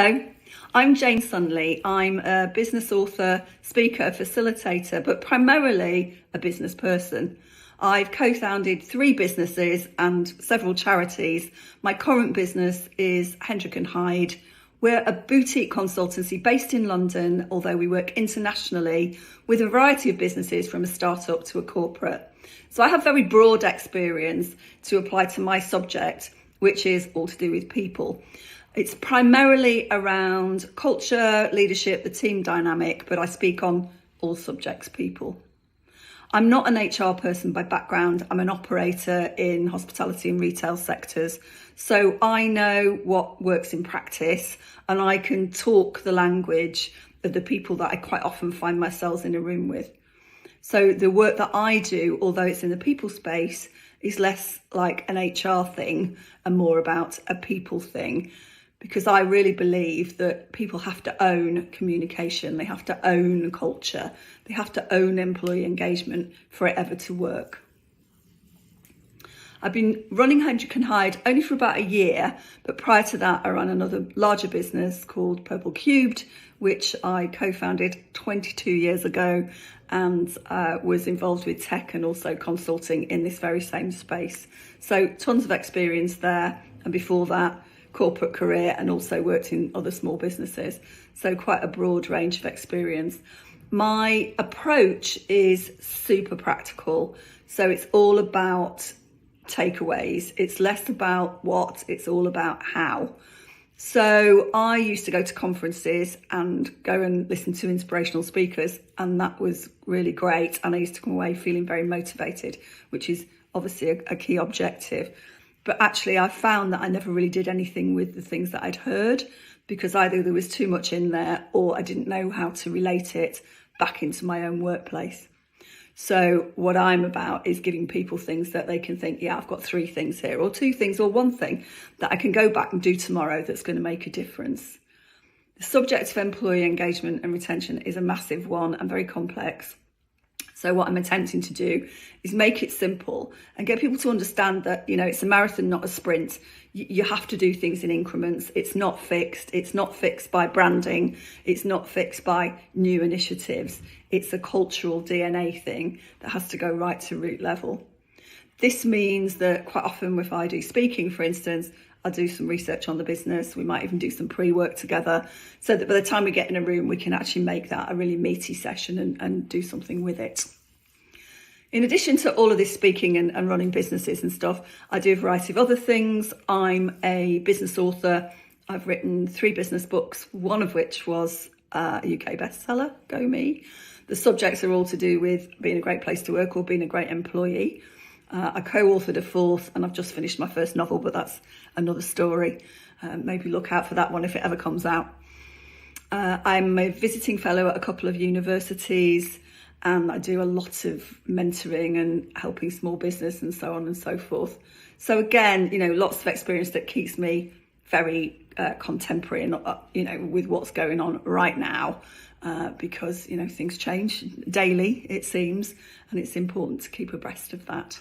Hello, I'm Jane Sunley. I'm a business author, speaker, facilitator, but primarily a business person. I've co-founded 3 businesses and several charities. My current business is Hendrick & Hyde. We're a boutique consultancy based in London, although we work internationally with a variety of businesses from a startup to a corporate. So I have very broad experience to apply to my subject, which is all to do with people. It's primarily around culture, leadership, the team dynamic, but I speak on all subjects people. I'm not an HR person by background. I'm an operator in hospitality and retail sectors. So I know what works in practice and I can talk the language of the people that I quite often find myself in a room with. So the work that I do, although it's in the people space, is less like an HR thing and more about a people thing. Because I really believe that people have to own communication, they have to own culture, they have to own employee engagement for it ever to work. I've been running Hendrick & Hyde only for about a year, but prior to that I ran another larger business called Purple Cubed, which I co-founded 22 years ago and was involved with tech and also consulting in this very same space. So tons of experience there, and before that, corporate career, and also worked in other small businesses. So quite a broad range of experience. My approach is super practical. So it's all about takeaways. It's less about what, it's all about how. So I used to go to conferences and go and listen to inspirational speakers, and that was really great. And I used to come away feeling very motivated, which is obviously a key objective. But actually I found that I never really did anything with the things that I'd heard, because either there was too much in there or I didn't know how to relate it back into my own workplace. So what I'm about is giving people things that they can think, yeah, I've got 3 things here, or 2 things, or 1 thing that I can go back and do tomorrow that's going to make a difference. The subject of employee engagement and retention is a massive one and very complex. So what I'm attempting to do is make it simple and get people to understand that, you know, it's a marathon, not a sprint. You have to do things in increments. It's not fixed. It's not fixed by branding. It's not fixed by new initiatives. It's a cultural DNA thing that has to go right to root level. This means that quite often if I do speaking, for instance, I'll do some research on the business. We might even do some pre-work together so that by the time we get in a room, we can actually make that a really meaty session and do something with it. In addition to all of this speaking and running businesses and stuff, I do a variety of other things. I'm a business author. I've written 3 business books, one of which was a UK bestseller, go me. The subjects are all to do with being a great place to work or being a great employee. I co-authored a 4th and I've just finished my first novel, but that's another story. Maybe look out for that one if it ever comes out. I'm a visiting fellow at a couple of universities, and I do a lot of mentoring and helping small business and so on and so forth. So again, you know, lots of experience that keeps me very contemporary and, you know, with what's going on right now. Because, you know, things change daily, it seems, and it's important to keep abreast of that.